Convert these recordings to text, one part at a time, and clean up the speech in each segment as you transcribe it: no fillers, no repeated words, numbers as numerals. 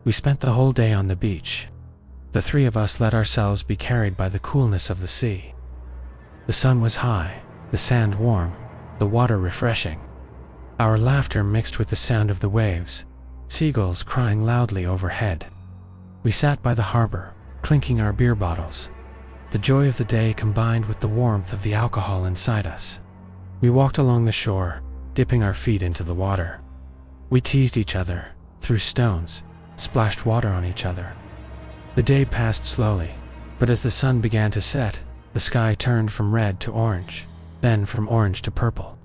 We spent the whole day on the beach. The three of us let ourselves be carried by the coolness of the sea. The sun was high, the sand warm, the water refreshing. Our laughter mixed with the sound of the waves, seagulls crying loudly overhead. We sat by the harbor, clinking our beer bottles. The joy of the day combined with the warmth of the alcohol inside us. We walked along the shore, dipping our feet into the water. We teased each other, threw stones, splashed water on each other. The day passed slowly, but as the sun began to set, the sky turned from red to orange, then from orange to purple.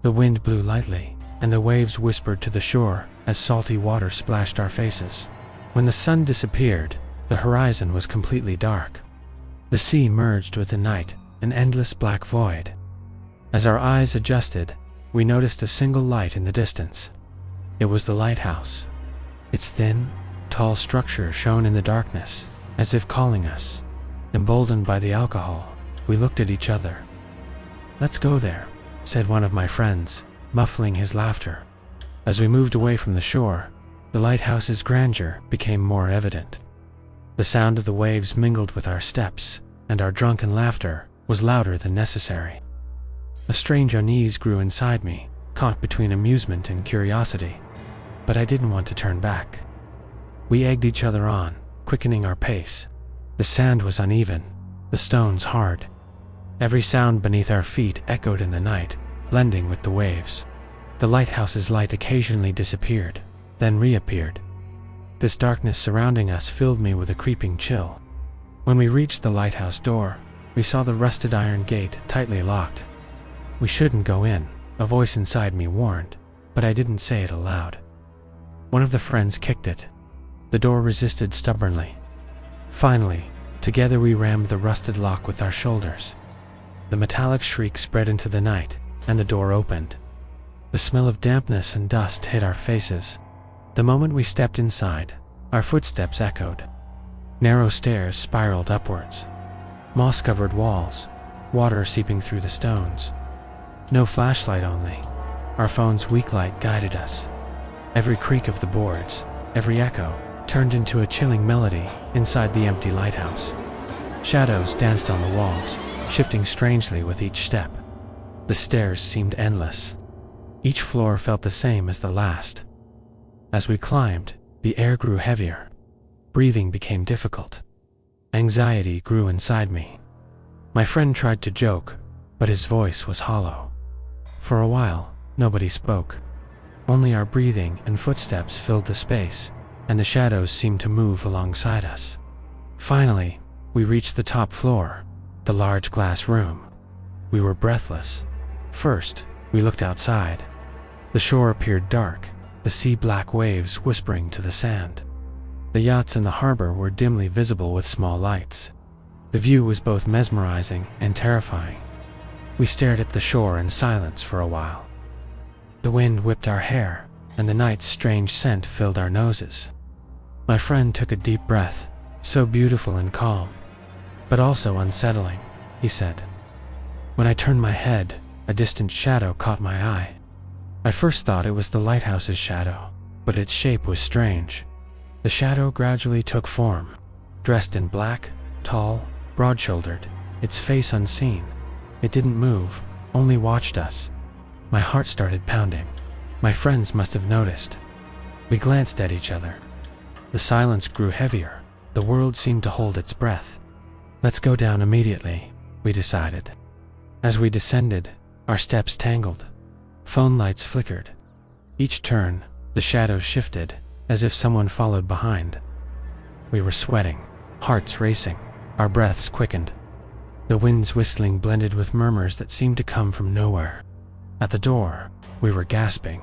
The wind blew lightly, and the waves whispered to the shore as salty water splashed our faces. When the sun disappeared, the horizon was completely dark. The sea merged with the night, an endless black void. As our eyes adjusted, we noticed a single light in the distance. It was the lighthouse. Its thin, tall structure shone in the darkness, as if calling us. Emboldened by the alcohol, we looked at each other. "Let's go there," said one of my friends, muffling his laughter. As we moved away from the shore, the lighthouse's grandeur became more evident. The sound of the waves mingled with our steps, and our drunken laughter was louder than necessary. A strange unease grew inside me, caught between amusement and curiosity, but I didn't want to turn back. We egged each other on, quickening our pace. The sand was uneven, the stones hard. Every sound beneath our feet echoed in the night, blending with the waves. The lighthouse's light occasionally disappeared, then reappeared. This darkness surrounding us filled me with a creeping chill. When we reached the lighthouse door, we saw the rusted iron gate tightly locked. We shouldn't go in, a voice inside me warned, but I didn't say it aloud. One of the friends kicked it. The door resisted stubbornly. Finally, together we rammed the rusted lock with our shoulders. The metallic shriek spread into the night, and the door opened. The smell of dampness and dust hit our faces. The moment we stepped inside, our footsteps echoed. Narrow stairs spiraled upwards. Moss-covered walls, water seeping through the stones. No flashlight only. Our phone's weak light guided us. Every creak of the boards, every echo, turned into a chilling melody inside the empty lighthouse. Shadows danced on the walls, shifting strangely with each step. The stairs seemed endless. Each floor felt the same as the last. As we climbed, the air grew heavier. Breathing became difficult. Anxiety grew inside me. My friend tried to joke, but his voice was hollow. For a while, nobody spoke. Only our breathing and footsteps filled the space, and the shadows seemed to move alongside us. Finally, we reached the top floor, the large glass room. We were breathless. First, we looked outside. The shore appeared dark, the sea-black waves whispering to the sand. The yachts in the harbor were dimly visible with small lights. The view was both mesmerizing and terrifying. We stared at the shore in silence for a while. The wind whipped our hair, and the night's strange scent filled our noses. My friend took a deep breath, so beautiful and calm, but also unsettling, he said. When I turned my head, a distant shadow caught my eye. I first thought it was the lighthouse's shadow, but its shape was strange. The shadow gradually took form, dressed in black, tall, broad-shouldered, its face unseen. It didn't move, only watched us. My heart started pounding. My friends must have noticed. We glanced at each other. The silence grew heavier. The world seemed to hold its breath. "Let's go down immediately," we decided. As we descended, our steps tangled. Phone lights flickered. Each turn, the shadows shifted, as if someone followed behind. We were sweating, hearts racing, our breaths quickened. The wind's whistling blended with murmurs that seemed to come from nowhere. At the door, we were gasping.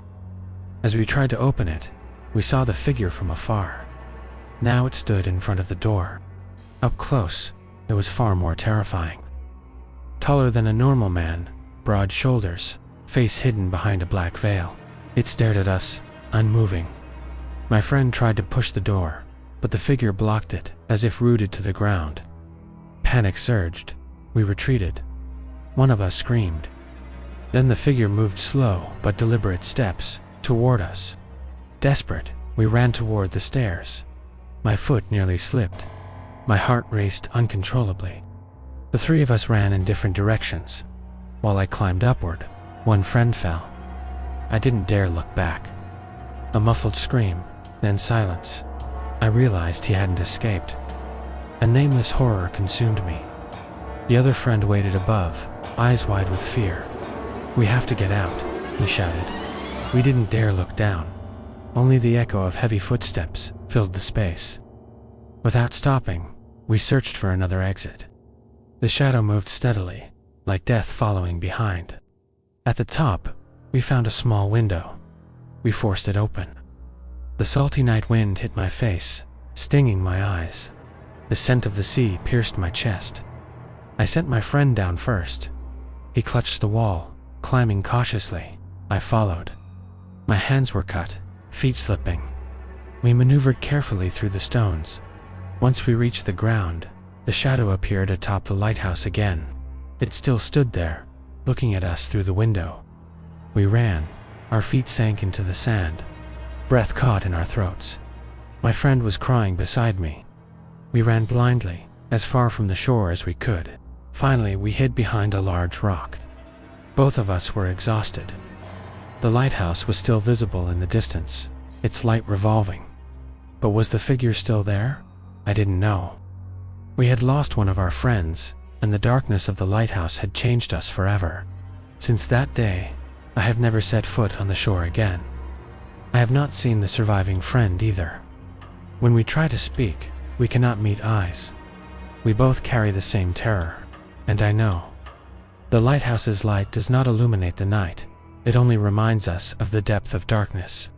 As we tried to open it, we saw the figure from afar. Now it stood in front of the door. Up close, it was far more terrifying. Taller than a normal man, broad shoulders, face hidden behind a black veil. It stared at us, unmoving. My friend tried to push the door, but the figure blocked it, as if rooted to the ground. Panic surged. We retreated. One of us screamed. Then the figure moved slow but deliberate steps toward us. Desperate, We ran toward the stairs. My foot nearly slipped. My heart raced uncontrollably. The three of us ran in different directions. While I climbed upward, one friend fell. I didn't dare look back. A muffled scream, then silence. I realized he hadn't escaped. A nameless horror consumed me. The other friend waited above, eyes wide with fear. "We have to get out," he shouted. We didn't dare look down. Only the echo of heavy footsteps filled the space. Without stopping, we searched for another exit. The shadow moved steadily, like death following behind. At the top, we found a small window. We forced it open. The salty night wind hit my face, stinging my eyes. The scent of the sea pierced my chest. I sent my friend down first. He clutched the wall, climbing cautiously. I followed. My hands were cut, feet slipping. We maneuvered carefully through the stones. Once we reached the ground, the shadow appeared atop the lighthouse again. It still stood there, looking at us through the window. We ran. Our feet sank into the sand. Breath caught in our throats. My friend was crying beside me. We ran blindly, as far from the shore as we could. Finally, we hid behind a large rock. Both of us were exhausted. The lighthouse was still visible in the distance, its light revolving. But was the figure still there? I didn't know. We had lost one of our friends, and the darkness of the lighthouse had changed us forever. Since that day, I have never set foot on the shore again. I have not seen the surviving friend either. When we try to speak, we cannot meet eyes. We both carry the same terror, and I know. The lighthouse's light does not illuminate the night. It only reminds us of the depth of darkness.